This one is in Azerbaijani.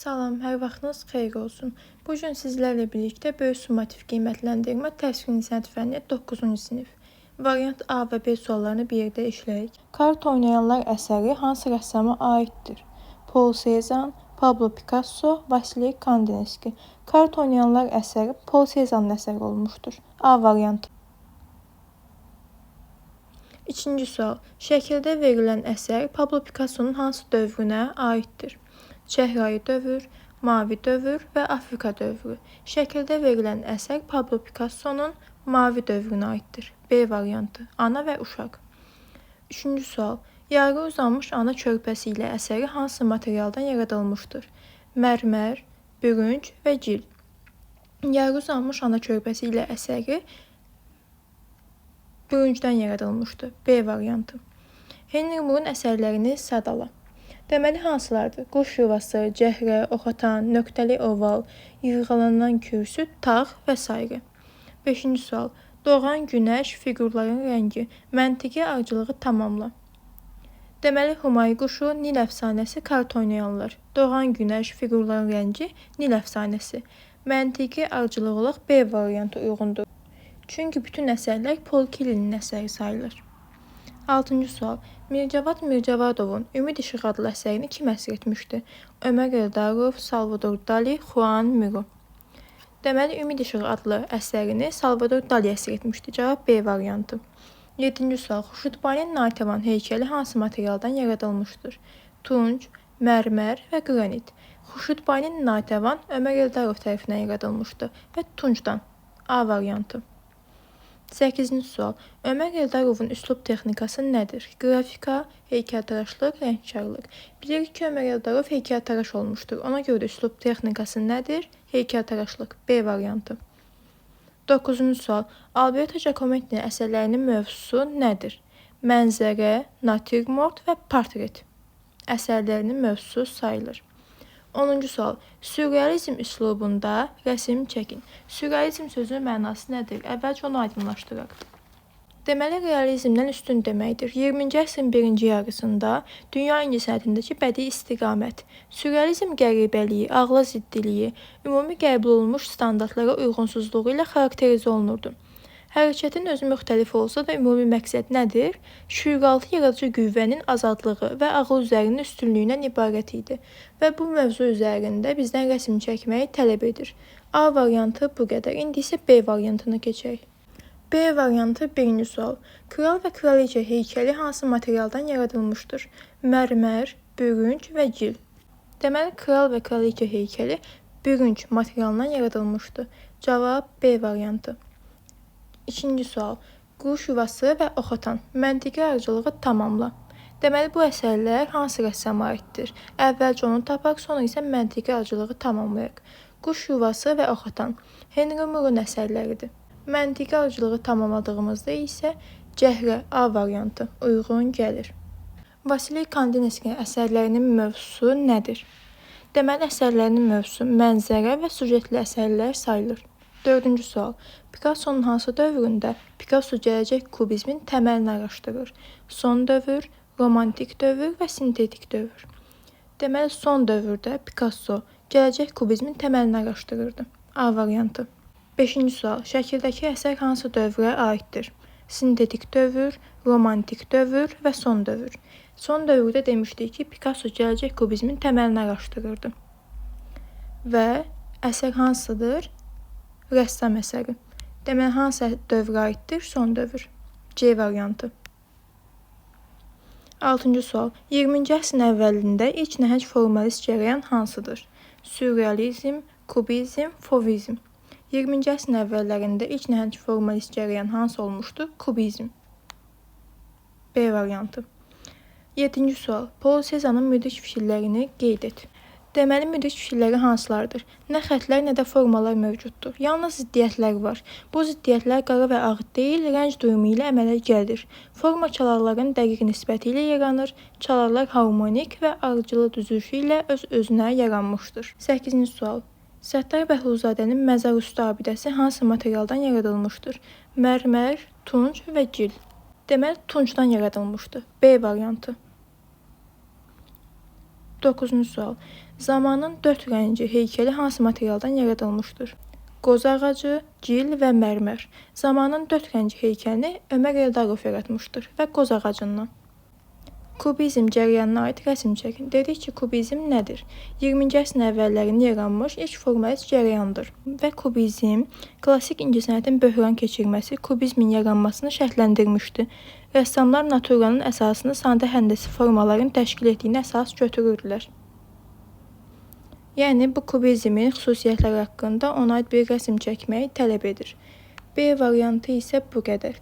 Salam, hər vaxtınız xeyir olsun. Bu gün sizlərlə birlikdə böyük summativ qiymətləndirmə təsvir sənət fənni 9-cu sinif. Variant A və B suallarını bir yerdə işləyək. Kart oynayanlar əsəri hansı rəssama aiddir? Paul Cézanne, Pablo Picasso, Vasily Kandinsky. Kart oynayanlar əsəri Paul Cézanne'ın əsəri olmuşdur. A variantı. İkinci sual. Şəkildə verilən əsər Pablo Picasso'nun hansı dövrünə aiddir? Çəhrayı dövr, mavi dövr və Afrika dövrü. Şəkildə verilən əsər Pablo Picasso'nun mavi dövrünə aiddir. B variantı. Ana və uşaq. Üçüncü sual. Yarı uzanmış ana körpəsi ilə əsəri hansı materialdan yaradılmışdır? Mərmər, bürünc və gil. Yarı uzanmış ana körpəsi ilə əsəri bürüncdən yaradılmışdır. B variantı. Henry Moore'un əsərlərini sadala. Deməli hansılardır? Quş yuvası, cəhrə, oxatan, nöqtəli oval, yırğalanan kürsü, tağ və s. 5-ci sual. Doğan günəş, fiqurların rəngi, məntiqi arıcılığı tamamla. Deməli Humay quşu, Nil əfsanəsi, kart oynayanlar. Doğan günəş, fiqurların rəngi, Nil əfsanəsi. Məntiqi arıcılığı olaq B variantı uyğundur. Çünki bütün əsərlər Paul Killinin əsəri sayılır. 6-cı sual. Mircavad Mircavadovun Ümid İşığı adlı əsərini kim əsr etmişdi? Ömər Eldarov, Salvador Dali, Juan Miro. Deməli Ümid İşığı adlı əsərini Salvador Dali əsr etmişdi. Cavab B variantı. 7-ci sual. Xurşudbani Natəvan heykəli hansı materialdan yaradılmışdır? Tunc, mərmər və qranit. Xurşudbani Natəvan Ömər Eldarov tərəfindən yaradılmışdı və tuncdan. A variantı. 8-ci sual. Ömər Eldarovun üslub texnikası nədir? Qrafika, heykəltaraşlıq, rəngkarlıq. Bilirik ki, Ömər Eldarov heykəltaraş olmuşdur. Ona görə də üslub texnikası nədir? Heykəltaraşlıq. B variantı. 9-cu sual. Alberto Giacometti'nin əsərlərinin mövzusu nədir? Mənzərə, natürmort və portret. Əsərlərinin mövzusu sayılır. 10-cu sual. Sürrealizm üslubunda rəsm çəkin. Sürrealizm sözünün mənası nədir? Əvvəlcə onu aydınlaşdıraq. Deməli, realizmdən üstün deməkdir. 20-ci əsrin birinci yarısında dünya incəsənətindəki bədii istiqamət, sürrealizm qəribəliyi, ağla ziddiliyi, ümumi qəbul olunmuş standartlara uyğunsuzluğu ilə xarakterizə olunurdu. Hərəkətin özü müxtəlif olsa da ümumi məqsəd nədir? Şüuraltı yaradıcı qüvvənin azadlığı və ağıl üzərinin üstünlüyündən ibarət idi və bu mövzu üzərində bizdən rəsm çəkməyi tələb edir. A variantı bu qədər. İndi isə B variantına keçək. B variantı 1-ci sual. Kral və kraliçə heykəli hansı materialdan yaradılmışdır? Mərmər, bürünc və gil. Deməli, kral və kraliçə heykəli bürünc materialından yaradılmışdır. Cavab B variantı. 2-ci sual. Quş yuvası və oxatan. Məntiqi arıcılığı tamamla. Deməli, bu əsərlər hansı rəssama aiddir? Əvvəlcə onu tapaq, sonra isə məntiqi arıcılığı tamamlayaq. Quş yuvası və oxatan. Henry Moore'un əsərləridir. Məntiqi arıcılığı tamamladığımızda isə cəhrə A variantı uyğun gəlir. Vasily Kandinsky'nin əsərlərinin mövzusu nədir? Deməli, əsərlərinin mövzusu mənzərə və sujetli əsərlər sayılır. 4-cü sual. Picasso'nun hansı dövründə Picasso gələcək kubizmin təməlini araşdırır? Son dövr, romantik dövr və sintetik dövr. Deməli, son dövrdə Picasso gələcək kubizmin təməlini araşdırırdı. A variantı. 5-ci sual. Şəkildəki əsər hansı dövrə aiddir? Sintetik dövr, romantik dövr və son dövr. Son dövrdə demişdik ki, Picasso gələcək kubizmin təməlini araşdırırdı. Və əsər hansıdır? Rəssam əsəri. Deməli, hansı dövrə aiddir? Son dövr. C variantı. 6-cı sual. 20-ci əsrin əvvəlində ilk nəhəng formalist cərəyan hansıdır? Sürrealizm, kubizm, fovizm. 20-ci əsrin əvvəllərində ilk nəhəng formalist cərəyan hansı olmuşdur? Kubizm. B variantı. 7-ci sual. Paul Cézanne'ın müdrik fikirlərini qeyd et. Deməli, müdrik fikirləri hansılardır? Nə xətlər, nə də formalar mövcuddur. Yalnız ziddiyyətlər var. Bu ziddiyyətlər qara və ağ deyil, rəng duyumu ilə əmələ gəlir. Forma çalarların dəqiq nisbəti ilə yaranır. Çalarlar harmonik və arıcılı düzülüşü ilə öz-özünə yaranmışdır. 8-ci sual. Səttar Bəhruzadənin məzar üstü abidəsi hansı materialdan yaradılmışdır? Mərmər, tunc və gil. Deməli, tuncdan yaradılmışdır. B variantı. 9-cu sual. Zamanın 4 rəngi heykəli hansı materialdan yaradılmışdır? Qoz ağacı, gil və mərmər. Zamanın 4 rəngi heykəlini Ömər Eldarov yaratmışdır və qoz ağacından. Kubizm cərəyanına aid rəsm çəkin. Dedik ki, kubizm nədir? 20-ci əsrin əvvəllərində yaranmış ilk formalist cərəyandır və kubizm klassik incəsənətin böhran keçirməsi kubizmin yaranmasını şərtləndirmişdi. Rəssamlar naturanın əsasını sadə həndəsi formaların təşkil etdiyini əsas götürürdülər. Yəni, bu kubizmin xüsusiyyətləri haqqında ona aid bir rəsm çəkməyi tələb edir. B variantı isə bu qədər.